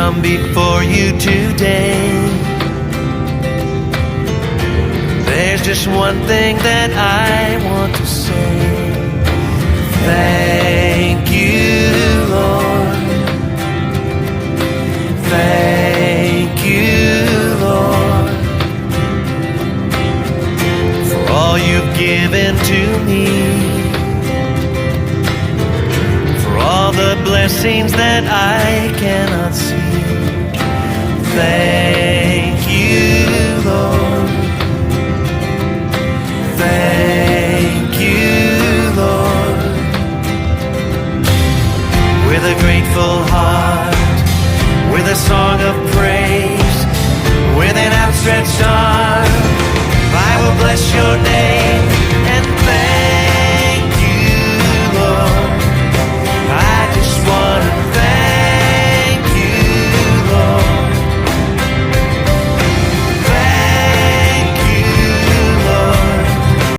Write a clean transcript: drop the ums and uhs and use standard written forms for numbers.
come before you today. There's just one thing that I want to say. Thank you, Lord. Thank you, Lord, for all you've given to me, for all the blessings that I cannot see. Thank